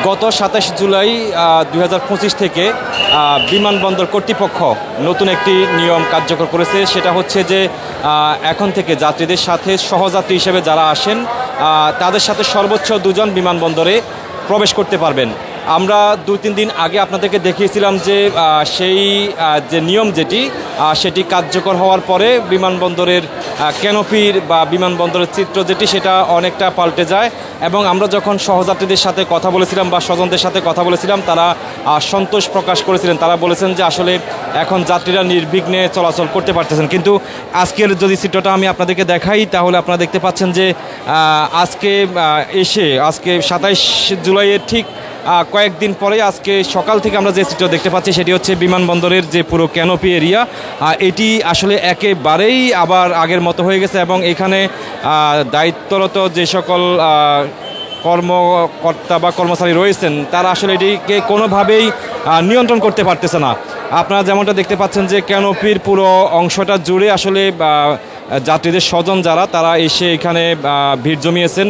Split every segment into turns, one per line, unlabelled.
গত ২৭ জুলাই ২০২৫ থেকে বিমানবন্দর কর্তৃপক্ষ নতুন একটি নিয়ম কার্যকর করেছে। সেটা হচ্ছে যে এখন থেকে যাত্রীদের সাথে সহযাত্রী হিসেবে যারা আসেন তাদের সাথে সর্বোচ্চ 2 জন বিমানবন্দরে প্রবেশ করতে পারবেন। আমরা 2-3 দিন আগে আপনাদেরকে দেখিয়েছিলাম যে সেই যে নিয়ম সেটি কার্যকর হওয়ার পরে বিমানবন্দরের ক্যানোপির বা বিমানবন্দরের চিত্র সেটা অনেকটা পাল্টে যায়। এবং আমরা যখন সহযাত্রীদের সাথে কথা বলেছিলাম বা স্বজনদের সাথে কথা বলেছিলাম, তারা সন্তোষ প্রকাশ করেছিলেন। তারা বলেছেন যে আসলে এখন যাত্রীরা নির্বিঘ্নে চলাচল করতে পারতেছেন। কিন্তু আজকের যদি চিত্রটা আমি আপনাদেরকে দেখাই, তাহলে আপনারা দেখতে পাচ্ছেন যে আজকে 27 জুলাইয়ের ঠিক কয়েকদিন পরে আজকে সকাল থেকে আমরা যে চিত্র দেখতে পাচ্ছি সেটি হচ্ছে বিমানবন্দরের যে পুরো ক্যানোপি এরিয়া, এটি আসলে একেবারেই আবার আগের মতো হয়ে গেছে। এবং এখানে দায়িত্বরত যে সকল কর্মকর্তা বা কর্মচারী রয়েছেন তারা আসলে এটিকে কোনোভাবেই নিয়ন্ত্রণ করতে পারতেছে না। আপনারা যেমনটা দেখতে পাচ্ছেন যে ক্যানোপির পুরো অংশটা জুড়ে আসলে যাত্রীদের স্বজন যারা তারা এসে এখানে ভিড় জমিয়েছেন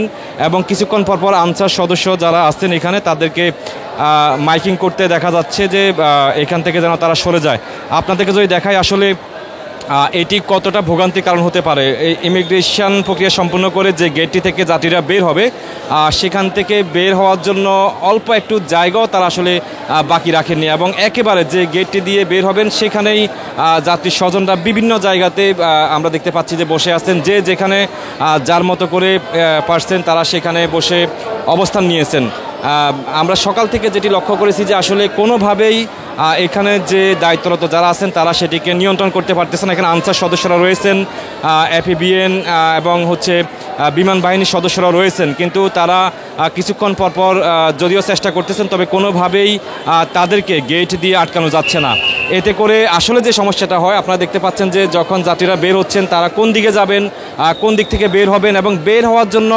এবং কিছুক্ষণ পরপর আনসার সদস্য যারা আছেন এখানে তাদেরকে মাইকিং করতে দেখা যাচ্ছে যে এখান থেকে যেন তারা সরে যায়। আপনাদেরকে যদি দেখায় আসলে এটি কতটা ভোগান্তির কারণ হতে পারে। এই ইমিগ্রেশন প্রক্রিয়া সম্পন্ন করে যে গেটটি থেকে যাত্রীরা বের হবে সেখান থেকে বের হওয়ার জন্য অল্প একটু জায়গাও তারা আসলে বাকি রাখেননি এবং একেবারে যে গেটটি দিয়ে বের হবেন সেখানেই যাত্রী স্বজনরা বিভিন্ন জায়গাতে আমরা দেখতে পাচ্ছি যে বসে আছেন। যে যেখানে যার মতো করে পারছেন তারা সেখানে বসে অবস্থান নিয়েছেন। আমরা সকাল থেকে যেটি লক্ষ্য করেছি যে আসলে কোনোভাবেই এখানে যে দায়িত্বরত যারা আছেন তারা সেটিকে নিয়ন্ত্রণ করতে পারতেছেন। এখানে আনসার সদস্যরা রয়েছেন, এপিবিএন এবং বিমান বাহিনীর সদস্যরা রয়েছেন, কিন্তু তারা কিছুক্ষণ পরপর যদিও চেষ্টা করতেছেন তবে কোনোভাবেই তাদেরকে গেট দিয়ে আটকানো যাচ্ছে না। এতে করে আসলে যে সমস্যাটা হয় আপনারা দেখতে পাচ্ছেন যে যখন যাত্রীরা বের হচ্ছেন তারা কোন দিকে যাবেন, কোন দিক থেকে বের হবেন এবং বের হওয়ার জন্য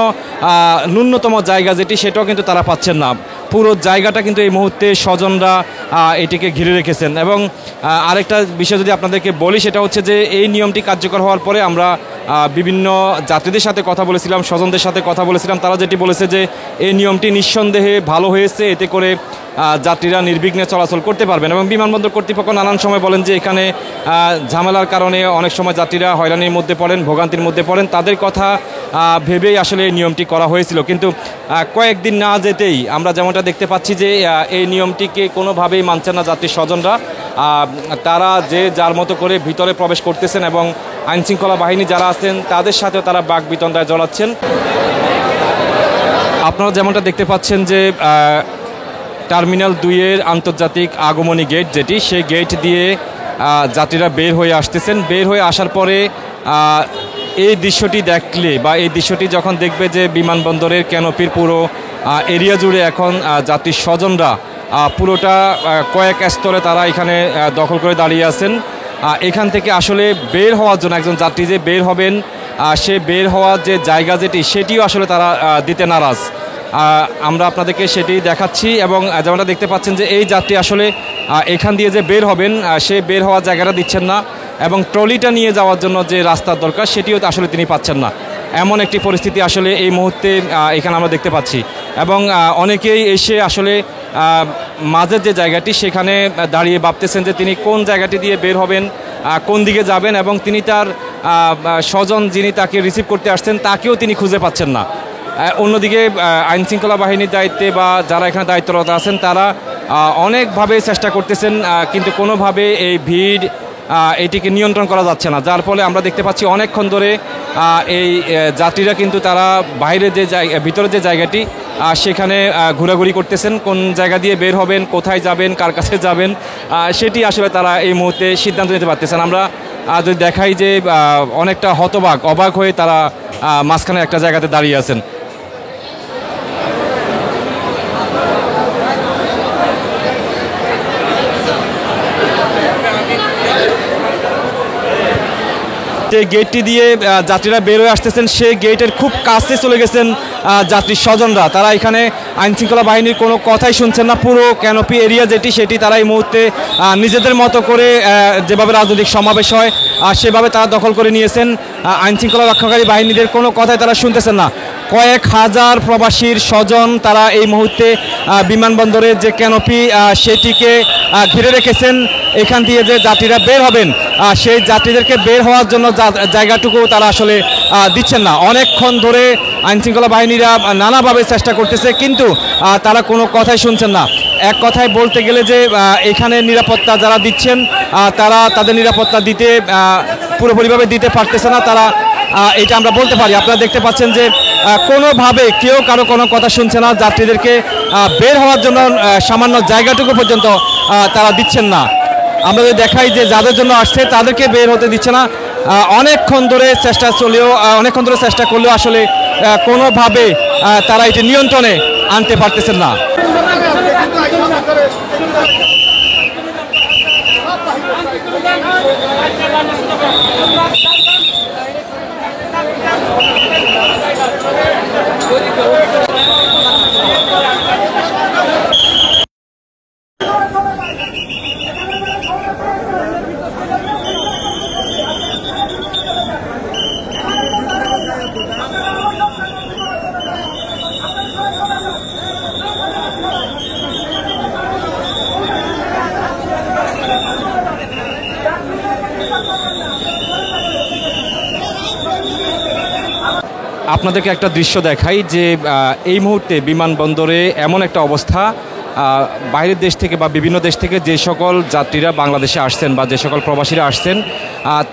ন্যূনতম জায়গা সেটাও কিন্তু তারা পাচ্ছেন না। পুরো জায়গাটা কিন্তু এই মুহূর্তে স্বজনরা এটিকে ঘিরে রেখেছেন। এবং আরেকটা বিষয় যদি আপনাদেরকে বলি সেটা হচ্ছে যে এই নিয়মটি কার্যকর হওয়ার পরে আমরা বিভিন্ন যাত্রীদের সাথে কথা বলেছিলাম, স্বজনদের সাথে কথা বলেছিলাম। তারা যেটি বলেছে যে এই নিয়মটি নিঃসন্দেহে ভালো হয়েছে, এতে করে যাত্রীরা নির্বিঘ্নে চলাচল করতে পারবেন। এবং বিমানবন্দর কর্তৃপক্ষ নানান সময় বলেন যে এখানে ঝামেলার কারণে অনেক সময় যাত্রীরা হয়রানির মধ্যে পড়েন, ভোগান্তির মধ্যে পড়েন, তাদের কথা ভেবেই আসলে এই নিয়মটি করা হয়েছিল। কিন্তু কয়েকদিন না যেতেই আমরা যেমনটা দেখতে পাচ্ছি যে এই নিয়মটিকে কোনোভাবেই মানছেন না যাত্রী স্বজনরা। তারা যে যার মতো করে ভিতরে প্রবেশ করতেছেন এবং আইনশৃঙ্খলা বাহিনী যারা আছেন তাদের সাথেও তারা বাকবিতণ্ডায় জড়াচ্ছেন। আপনারা যেমনটা দেখতে পাচ্ছেন যে টার্মিনাল 2-এর আন্তর্জাতিক আগমনী গেট সেই গেট দিয়ে যাত্রীরা বের হয়ে আসতেছেন। বের হয়ে আসার পরে এই দৃশ্যটি দেখলে বা এই দৃশ্যটি যখন দেখবে যে বিমানবন্দরের ক্যানোপির পুরো এরিয়া জুড়ে এখন যাত্রী স্বজনরা পুরোটা কয়েক স্তরে তারা এখানে দখল করে দাঁড়িয়ে আছেন। এখান থেকে আসলে বের হওয়ার জন্য একজন যাত্রী যে বের হবেন সে বের হওয়ার যে জায়গা সেটিও আসলে তারা দিতে নারাজ। আমরা আপনাদেরকে সেটি দেখাচ্ছি এবং যেমনটা দেখতে পাচ্ছেন যে এই যাত্রী আসলে এখান দিয়ে যে বের হবেন সে বের হওয়ার জায়গাটা দিচ্ছেন না এবং ট্রলিটা নিয়ে যাওয়ার জন্য যে রাস্তার দরকার সেটিও আসলে তিনি পাচ্ছেন না। এমন একটি পরিস্থিতি আসলে এই মুহূর্তে এখানে আমরা দেখতে পাচ্ছি। এবং অনেকেই এসে আসলে মাঝের যে জায়গাটি সেখানে দাঁড়িয়ে ভাবতেছেন যে তিনি কোন জায়গাটি দিয়ে বের হবেন, কোন দিকে যাবেন এবং তিনি তার স্বজন যিনি তাকে রিসিভ করতে আসছেন তাকেও তিনি খুঁজে পাচ্ছেন না। অন্যদিকে আইনশৃঙ্খলা বাহিনীর দায়িত্বে বা যারা এখানে দায়িত্বরত আছেন তারা অনেকভাবে চেষ্টা করতেছেন, কিন্তু কোনোভাবে এই ভিড় এটিকে নিয়ন্ত্রণ করা যাচ্ছে না। যার ফলে আমরা দেখতে পাচ্ছি অনেকক্ষণ ধরে এই যাত্রীরা কিন্তু তারা বাইরে যে ভিতরে যে জায়গাটি সেখানে ঘোরাঘুরি করতেছেন, কোন জায়গা দিয়ে বের হবেন, কোথায় যাবেন, কার কাছে যাবেন সেটি আসলে তারা এই মুহূর্তে সিদ্ধান্ত নিতে পারতেছেন। আমরা যদি দেখাই যে অনেকটা অবাক হয়ে তারা মাঝখানে একটা জায়গাতে দাঁড়িয়ে আছেন। যে গেটটি দিয়ে যাত্রীরা বের হয়ে আসতেছেন সেই গেটের খুব কাছে চলে গেছেন যাত্রীর স্বজনরা তারা এখানে আইনশৃঙ্খলা বাহিনীর কোনো কথাই শুনছেন না। পুরো ক্যানোপি এরিয়া সেটি তারা এই মুহূর্তে নিজেদের মতো করে যেভাবে রাজনৈতিক সমাবেশ হয় সেভাবে তারা দখল করে নিয়েছেন। আইনশৃঙ্খলা রক্ষাকারী বাহিনীদের কোনো কথাই তারা শুনতেছেন না। কয়েক হাজার প্রবাসীর স্বজন তারা এই মুহূর্তে বিমানবন্দরের যে ক্যানোপি সেটিকে ঘিরে রেখেছেন। এখান দিয়ে যে যাত্রীরা বের হবেন সেই যাত্রীদেরকে বের হওয়ার জন্য জায়গাটুকু তারা আসলে দিচ্ছেন না। অনেকক্ষণ ধরে আইনশৃঙ্খলা বাহিনীরা নানাভাবে চেষ্টা করতেছে, কিন্তু তারা কোনো কথাই শুনছেন না। এক কথায় বলতে গেলে যে এখানে নিরাপত্তা যারা দিচ্ছেন তারা তাদের নিরাপত্তা দিতে পুরোপুরিভাবে দিতে পারতেছে না তারা, এটা আমরা বলতে পারি। আপনারা দেখতে পাচ্ছেন যে কোনোভাবে কেউ কারো কোনো কথা শুনছে না। যাত্রীদেরকে বের হওয়ার জন্য সামান্য জায়গাটুকু পর্যন্ত তারা দিচ্ছেন না। আমরা যদি দেখাই যে যাদের জন্য আসছে তাদেরকে বের হতে দিচ্ছে না। অনেকক্ষণ ধরে চেষ্টা করলেও আসলে কোনোভাবে তারা এটি নিয়ন্ত্রণে আনতে পারতেছেন না। আপনাদেরকে একটা দৃশ্য দেখাই যে এই মুহূর্তে বিমানবন্দরে এমন একটা অবস্থা, বাইরের দেশ থেকে বা বিভিন্ন দেশ থেকে যে সকল যাত্রীরা বাংলাদেশে আসছেন বা যে সকল প্রবাসীরা আসছেন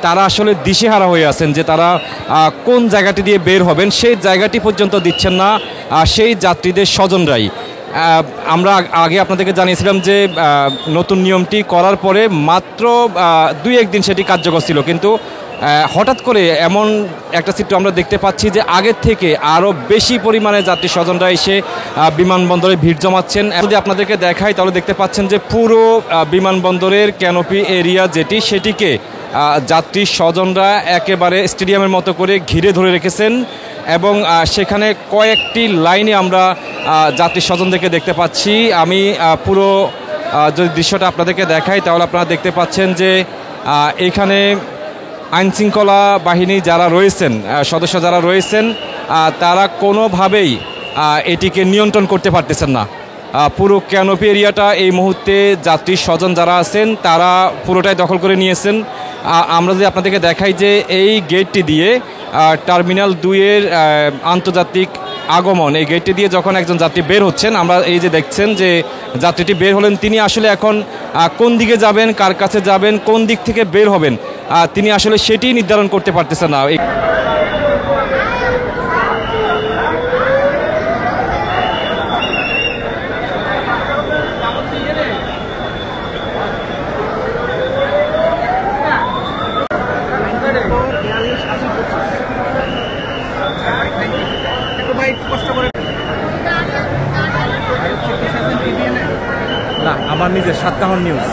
তারা আসলে দিশেহারা হয়ে আছেন যে তারা কোন জায়গাটি দিয়ে বের হবেন সেই জায়গাটি পর্যন্ত দিচ্ছেন না সেই যাত্রীদের স্বজনরাই। আমরা আগে আপনাদেরকে জানিয়েছিলাম যে নতুন নিয়মটি করার পরে মাত্র 2-1 দিন সেটি কার্যকর ছিল, কিন্তু হঠাৎ করে এমন একটা চিত্র আমরা দেখতে পাচ্ছি যে আগের থেকে আরও বেশি পরিমাণে যাত্রী স্বজনরা এসে বিমানবন্দরে ভিড় জমাচ্ছেন। যদি আপনাদেরকে দেখাই তাহলে দেখতে পাচ্ছেন যে পুরো বিমানবন্দরের ক্যানোপি এরিয়া সেটিকে যাত্রী স্বজনরা একেবারে স্টেডিয়ামের মতো করে ঘিরে ধরে রেখেছেন এবং সেখানে কয়েকটি লাইনে আমরা যাত্রী স্বজনদেরকে দেখতে পাচ্ছি। আমি পুরো যদি দৃশ্যটা আপনাদেরকে দেখাই তাহলে আপনারা দেখতে পাচ্ছেন যে এখানে আইনশৃঙ্খলা বাহিনী যারা রয়েছেন, সদস্য যারা রয়েছেন তারা কোনোভাবেই এটিকে নিয়ন্ত্রণ করতে পারতেছেন না। পুরো ক্যানোপি এরিয়াটা এই মুহূর্তে যাত্রী স্বজন যারা আছেন তারা পুরোটাই দখল করে নিয়েছেন। আমরা যদি আপনাদেরকে দেখাই যে এই গেটটি দিয়ে টার্মিনাল 2-এর আন্তর্জাতিক আগমন, এই গেটটি দিয়ে যখন একজন যাত্রী বের হচ্ছেন, আমরা এই যে দেখছেন যে যাত্রীটি বের হলেন, তিনি আসলে এখন কোন দিকে যাবেন, কার কাছে যাবেন, কোন দিক থেকে বের হবেন তিনি আসলে সেটি নির্ধারণ করতে পারতেছেন না। না, আমার নিজের সাতকাহন নিউজ।